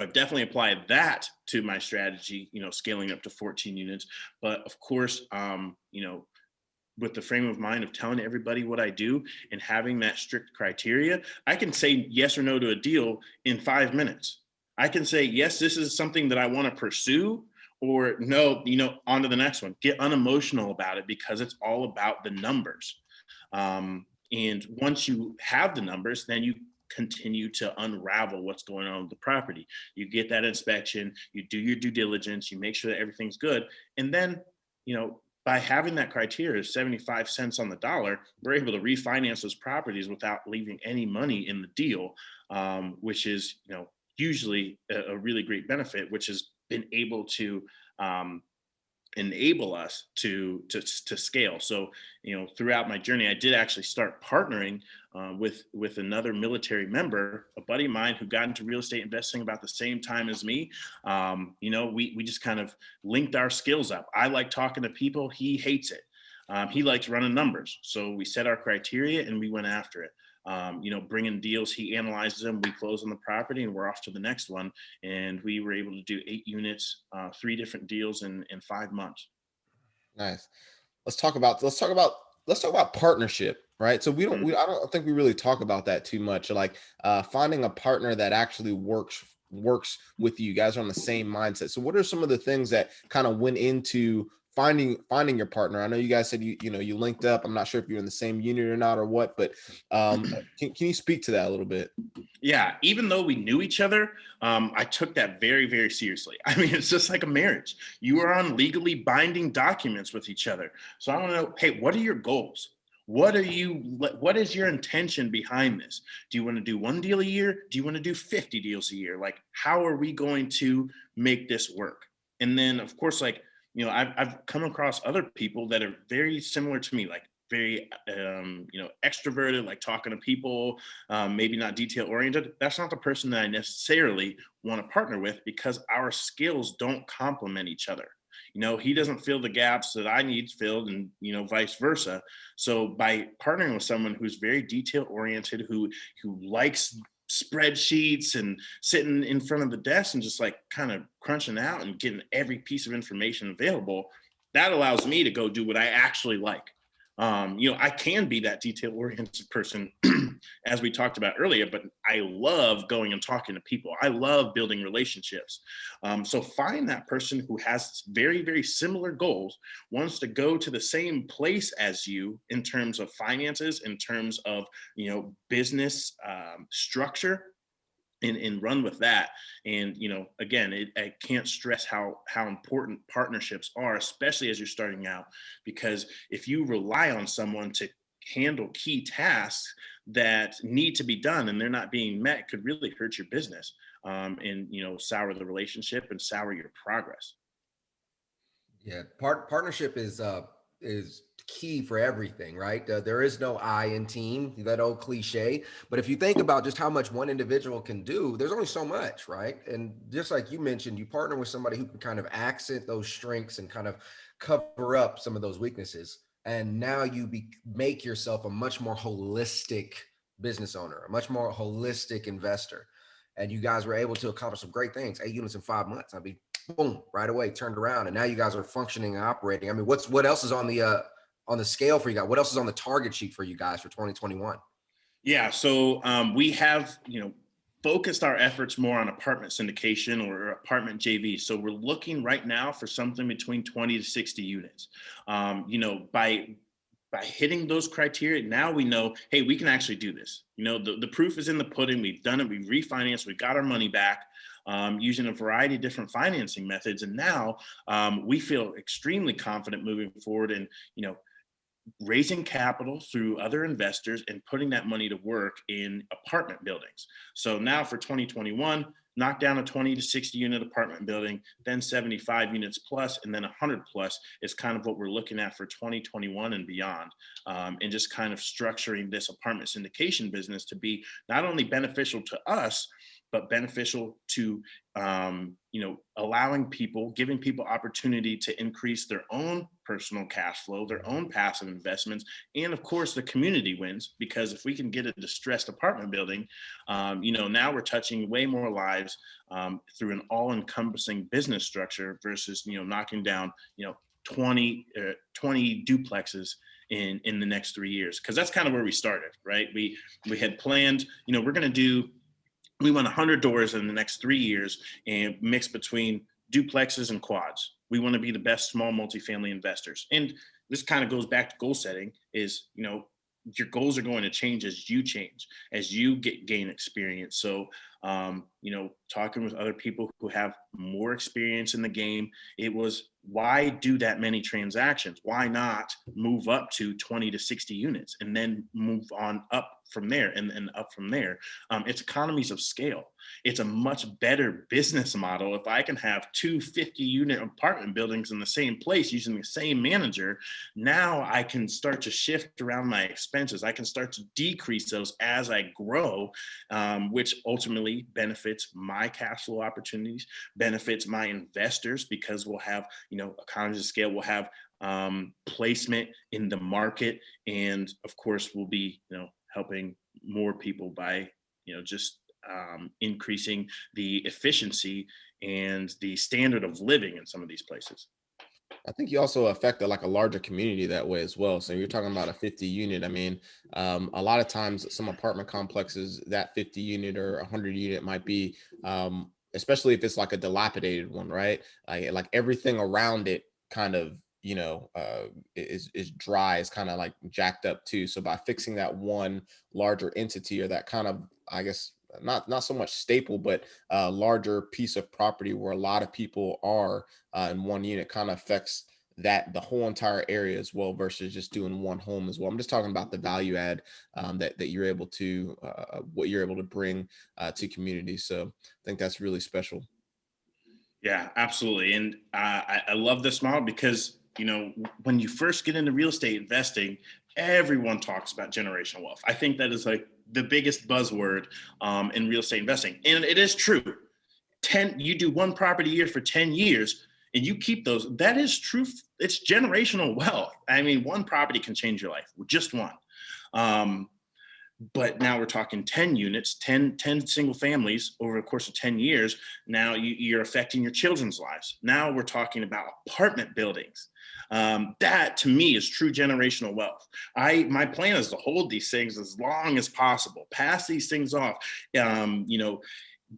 I've definitely applied that to my strategy, scaling up to 14 units. But of course, with the frame of mind of telling everybody what I do and having that strict criteria, I can say yes or no to a deal in 5 minutes. I can say, yes, this is something that I want to pursue, or no, on to the next one. Get unemotional about it, because it's all about the numbers. And once you have the numbers, then you continue to unravel what's going on with the property. You get that inspection, you do your due diligence, you make sure that everything's good. And then, by having that criteria of 75 cents on the dollar, we're able to refinance those properties without leaving any money in the deal, which is, usually a really great benefit, which has been able to enable us to scale. So, throughout my journey, I did actually start partnering with another military member, a buddy of mine who got into real estate investing about the same time as me. We just kind of linked our skills up. I like talking to people. He hates it. He likes running numbers. So we set our criteria and we went after it. Bringing deals, he analyzes them, we close on the property, and we're off to the next one. And we were able to do 8 units, 3 different deals in 5 months.
Nice. Let's talk about partnership, right? So I don't think we really talk about that too much. Like finding a partner that actually works with you. You guys are on the same mindset. So what are some of the things that kind of went into finding your partner? I know you guys said you linked up. I'm not sure if you're in the same unit or not or what, but can you speak to that a little bit?
Yeah, even though we knew each other, I took that very, very seriously. I mean, it's just like a marriage. You are on legally binding documents with each other. So I want to know, hey, what are your goals? What is your intention behind this? Do you want to do 1 deal a year? Do you want to do 50 deals a year? Like, how are we going to make this work? And then, of course, like, I've come across other people that are very similar to me, like very, extroverted, like talking to people, maybe not detail oriented. That's not the person that I necessarily want to partner with, because our skills don't complement each other. He doesn't fill the gaps that I need filled, and, vice versa. So by partnering with someone who's very detail oriented, who likes spreadsheets and sitting in front of the desk and just like kind of crunching out and getting every piece of information available, that allows me to go do what I actually like. I can be that detail-oriented person, as we talked about earlier, but I love going and talking to people. I love building relationships. So find that person who has very, very similar goals, wants to go to the same place as you in terms of finances, in terms of, business structure, and run with that. And, again, I can't stress how important partnerships are, especially as you're starting out, because if you rely on someone to handle key tasks that need to be done and they're not being met, it could really hurt your business, and, sour the relationship and sour your progress.
Yeah. Partnership is key for everything, right? There is no I in team, that old cliche. But if you think about just how much one individual can do, there's only so much, right? And just like you mentioned, you partner with somebody who can kind of accent those strengths and kind of cover up some of those weaknesses. And now you make yourself a much more holistic business owner, a much more holistic investor. And you guys were able to accomplish some great things. 8 units in 5 months. I mean, boom, right away, turned around. And now you guys are functioning and operating. I mean, what else is on the scale for you guys? What else is on the target sheet for you guys for 2021?
Yeah. So we have, focused our efforts more on apartment syndication or apartment JV. So we're looking right now for something between 20 to 60 units. By hitting those criteria, now we know, hey, we can actually do this. The proof is in the pudding. We've done it. We've refinanced. We got our money back using a variety of different financing methods. And now we feel extremely confident moving forward and, raising capital through other investors and putting that money to work in apartment buildings. So now for 2021, knock down a 20 to 60 unit apartment building, then 75 units plus, and then 100 plus is kind of what we're looking at for 2021 and beyond. And just kind of structuring this apartment syndication business to be not only beneficial to us, but beneficial to, giving people opportunity to increase their own personal cash flow, their own passive investments, and of course the community wins, because if we can get a distressed apartment building, now we're touching way more lives through an all-encompassing business structure versus, knocking down, 20 duplexes in the next 3 years? Because that's kind of where we started, right? We had planned, you know, we want 100 doors in the next 3 years and mix between duplexes and quads. We want to be the best small multifamily investors. And this kind of goes back to goal setting is, you know, your goals are going to change as you change, as you gain experience. So, you know, talking with other people who have more experience in the game, it was, why do that many transactions? Why not move up to 20 to 60 units and then move on up from there and up from there? It's economies of scale. It's a much better business model. If I can have 2 50-unit apartment buildings in the same place using the same manager, now I can start to shift around my expenses. I can start to decrease those as I grow, which ultimately benefits my cash flow opportunities, benefits my investors, because we'll have, you know, economies of scale, we'll have placement in the market, and of course we'll be, you know, helping more people by, you know, just increasing the efficiency and the standard of living in some of these places.
I think you also affect like a larger community that way as well. So you're talking about a 50 unit. I mean, a lot of times some apartment complexes, that 50 unit or 100 unit might be, especially if it's like a dilapidated one, right? Like everything around it kind of, you know, is dry, is kind of like jacked up too. So by fixing that one larger entity, or that kind of, I guess, not so much staple, but a larger piece of property where a lot of people are in one unit, kind of affects the whole entire area as well, versus just doing one home as well. I'm just talking about the value add that you're able to, what you're able to bring to communities. So I think that's really special.
Yeah, absolutely. And I love this model because, you know, when you first get into real estate investing, everyone talks about generational wealth. I think that is like the biggest buzzword in real estate investing. And it is true. You do one property a year for 10 years and you keep those. That is true. It's generational wealth. I mean, one property can change your life, just one. But now we're talking 10 units, 10 single families over the course of 10 years. Now you're affecting your children's lives. Now we're talking about apartment buildings. That to me is true generational wealth. My plan is to hold these things as long as possible, pass these things off, you know,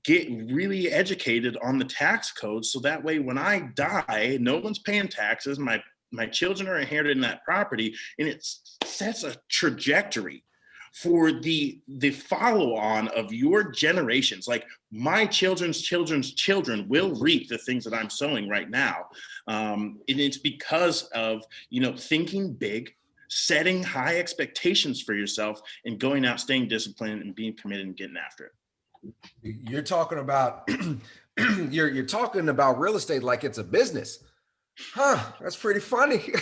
get really educated on the tax code. So that way, when I die, no one's paying taxes. My children are inheriting that property, and it sets a trajectory for the follow-on of your generations. Like my children's children will reap the things that I'm sowing right now. And it's because of, you know, thinking big, setting high expectations for yourself, and going out, staying disciplined, and being committed and getting after it.
You're talking about you're talking about real estate like it's a business. Huh, that's pretty funny.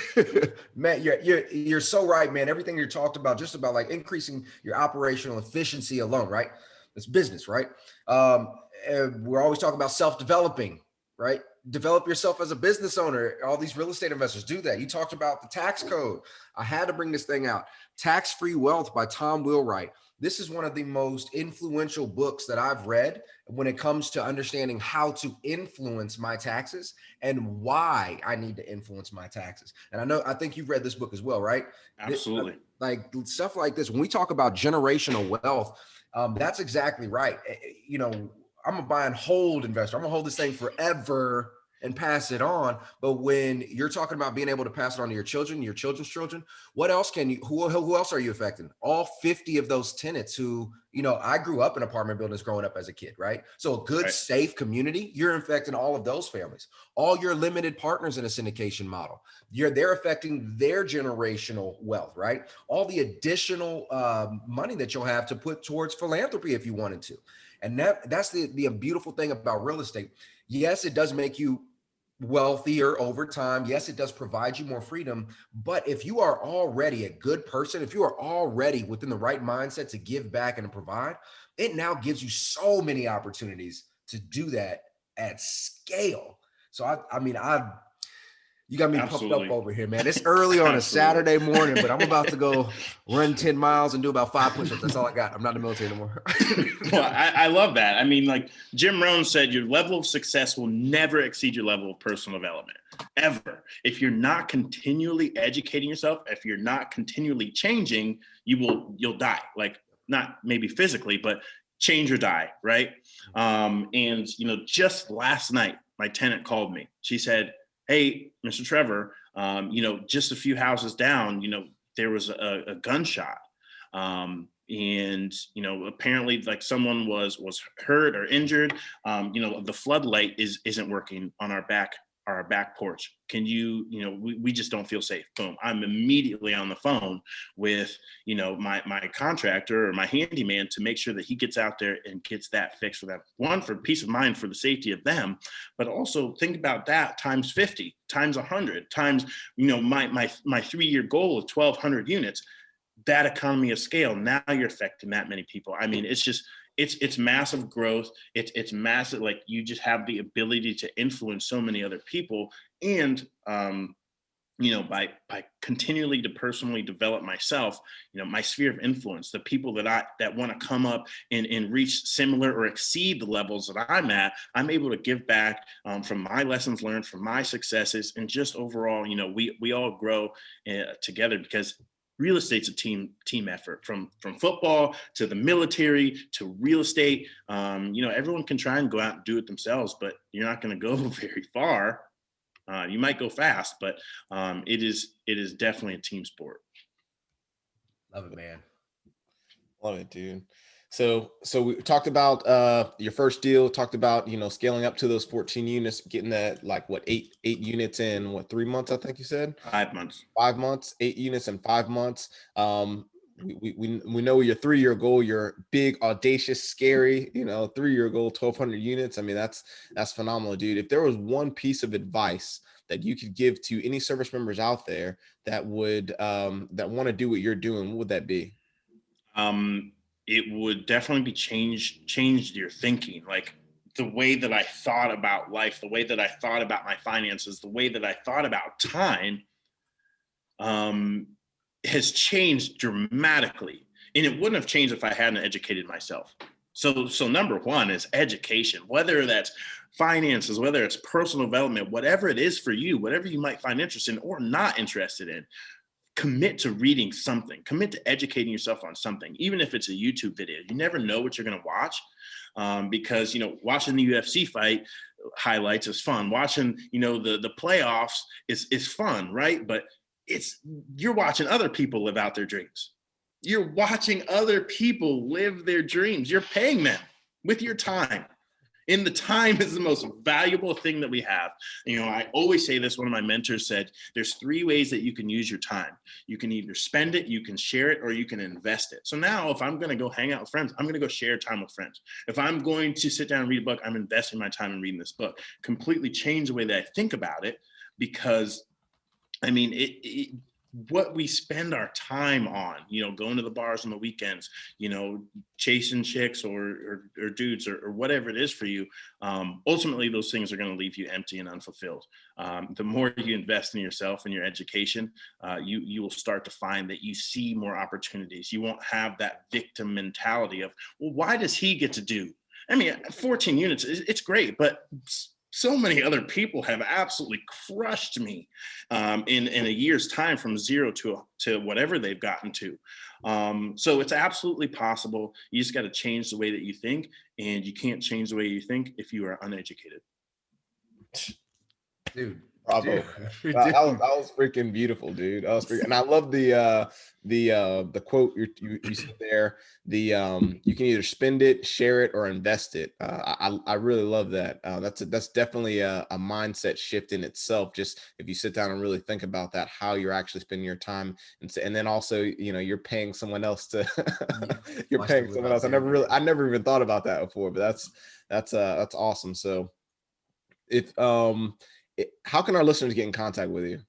Man, you're so right, man. Everything you talked about, just about like increasing your operational efficiency alone, right? It's business, right? We're always talking about self-developing, right? Develop yourself as a business owner. All these real estate investors do that. You talked about the tax code. I had to bring this thing out. Tax-Free Wealth by Tom Wheelwright. This is one of the most influential books that I've read when it comes to understanding how to influence my taxes and why I need to influence my taxes. And I think you've read this book as well, right?
Absolutely.
Like stuff like this. When we talk about generational wealth, that's exactly right. You know, I'm a buy and hold investor. I'm gonna hold this thing forever and pass it on. But when you're talking about being able to pass it on to your children, your children's children, what else can you, who else are you affecting? All 50 of those tenants who, you know, I grew up in apartment buildings growing up as a kid, right? So a good, right, safe community, you're affecting all of those families. All your limited partners in a syndication model, they're affecting their generational wealth, right? All the additional money that you'll have to put towards philanthropy if you wanted to. And that's the beautiful thing about real estate. Yes, it does make you wealthier over time. Yes, it does provide you more freedom. But if you are already a good person, if you are already within the right mindset to give back and to provide, it now gives you so many opportunities to do that at scale. So you got me pumped up over here, man. It's early on a Saturday morning, but I'm about to go run 10 miles and do about 5 push-ups. That's all I got. I'm not in the military anymore.
Well, I love that. I mean, like Jim Rohn said, your level of success will never exceed your level of personal development. ever. If you're not continually educating yourself, if you're not continually changing, you'll die. Like, not maybe physically, but change or die, right? And just last night, my tenant called me. She said, "Hey, Mr. Trevor, just a few houses down, there was a gunshot. And apparently, like, someone was hurt or injured. The floodlight isn't working on our back porch. Can you, we just don't feel safe." Boom. I'm immediately on the phone with, my contractor or my handyman to make sure that he gets out there and gets that fixed for them. One, for peace of mind, for the safety of them, but also think about that times 50, times 100, times, my 3-year goal of 1,200 units. That economy of scale, now you're affecting that many people. I mean, it's just, it's massive growth. It's massive. Like, you just have the ability to influence so many other people. And, by continually to personally develop myself, my sphere of influence, the people that want to come up and reach similar or exceed the levels that I'm at, I'm able to give back from my lessons learned, from my successes, and just overall, we all grow together, because real estate's a team effort, from football to the military to real estate. Everyone can try and go out and do it themselves, but you're not going to go very far. You might go fast, but it is definitely a team sport.
Love it, man.
Love it, dude. So we talked about your first deal, talked about, scaling up to those 14 units, getting that, like, what, eight units in 3 months, I think you said?
5 months.
5 months, 8 units in 5 months. We know your 3-year goal, your big, audacious, scary, 3-year goal, 1,200 units. I mean, that's phenomenal, dude. If there was one piece of advice that you could give to any service members out there that would that want to do what you're doing, what would that be?
It would definitely be changed your thinking. Like, the way that I thought about life, the way that I thought about my finances, the way that I thought about time, has changed dramatically. And it wouldn't have changed if I hadn't educated myself. So number one is education, whether that's finances, whether it's personal development, whatever it is for you, whatever you might find interested in or not interested in. Commit to reading something, commit to educating yourself on something, even if it's a YouTube video. You never know what you're going to watch, because, watching the UFC fight highlights is fun. Watching, the playoffs is fun, right? But you're watching other people live out their dreams. You're watching other people live their dreams. You're paying them with your time. And the time is the most valuable thing that we have. I always say this, one of my mentors said, there's 3 ways that you can use your time. You can either spend it, you can share it, or you can invest it. So now, if I'm going to go hang out with friends, I'm going to go share time with friends. If I'm going to sit down and read a book, I'm investing my time in reading this book. Completely change the way that I think about it, because, I mean, what we spend our time on, going to the bars on the weekends, chasing chicks or dudes or whatever it is for you, ultimately those things are going to leave you empty and unfulfilled. The more you invest in yourself and your education, you will start to find that you see more opportunities. You won't have that victim mentality of, well, why does he get to do? I mean, 14 units, it's great, but so many other people have absolutely crushed me in a year's time, from zero to whatever they've gotten to. So it's absolutely possible. You just got to change the way that you think, and you can't change the way you think if you are uneducated.
Dude.
Bravo. That was freaking beautiful, dude. And I love the quote you said there. You can either spend it, share it, or invest it. I really love that. That's definitely a mindset shift in itself. Just if you sit down and really think about that, how you're actually spending your time, and then also, you're paying someone else to you're paying someone else. I never even thought about that before, but that's awesome. So how can our listeners get in contact with you?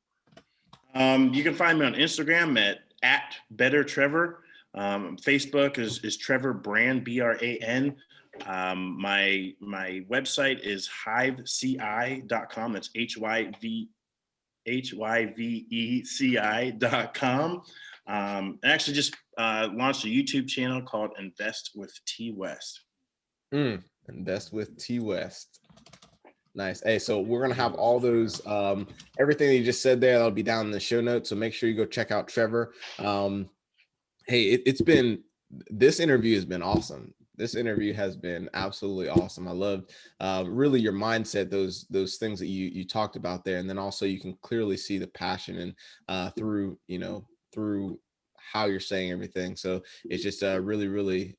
You can find me on Instagram at Better Trevor. Facebook is Trevor Brand, BRAN. My website is HyveCI.com. That's HYVECI.com. I actually just launched a YouTube channel called Invest with T West.
Invest with T West. Nice. Hey, so we're gonna have all those everything that you just said there, that'll be down in the show notes. So make sure you go check out Trevor. Hey, it's been, this interview has been awesome. This interview has been absolutely awesome. I loved really your mindset, those things that you talked about there, and then also you can clearly see the passion and through how you're saying everything. So it's just really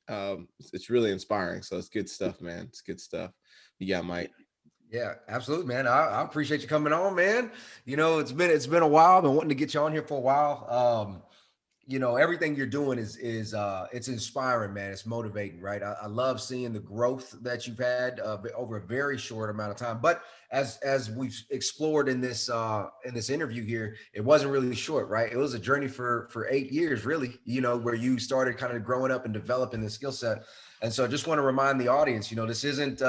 it's really inspiring. So it's good stuff, man. It's good stuff. Yeah, Mike.
Yeah, absolutely, man. I appreciate you coming on, man. It's been a while. I've been wanting to get you on here for a while. Everything you're doing is it's inspiring, man. It's motivating, right? I love seeing the growth that you've had over a very short amount of time. But as we've explored in this interview here, it wasn't really short, right? It was a journey for 8 years, really. Where you started kind of growing up and developing the skill set. And so I just want to remind the audience, this isn't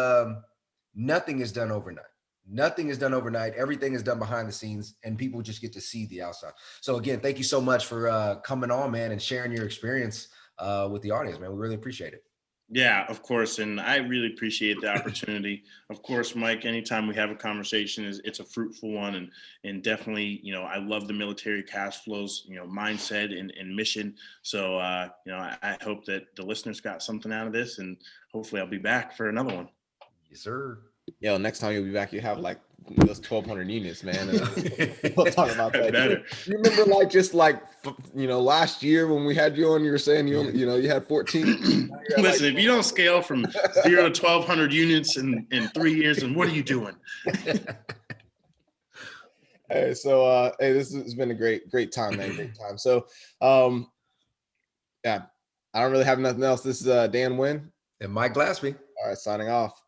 nothing is done overnight. Nothing is done overnight. Everything is done behind the scenes, and people just get to see the outside. So again, thank you so much for coming on, man, and sharing your experience with the audience, man. We really appreciate it.
Yeah, of course. And I really appreciate the opportunity. Of course, Mike, anytime we have a conversation, it's a fruitful one. And definitely, I love the Military Cashflow's, mindset and mission. So, I hope that the listeners got something out of this, and hopefully I'll be back for another one.
Yes, sir.
Yo, next time you'll be back, you have like those 1,200 units, man. We'll talk about that. You remember last year when we had you on, you were saying you had 14.
Listen, if you don't scale from 0 to 1,200 units in 3 years, then what are you doing?
Hey, so this has been a great time, man. Great time. So yeah, I don't really have nothing else. This is Dan Wynn
and Mike Glaspie.
All right, signing off.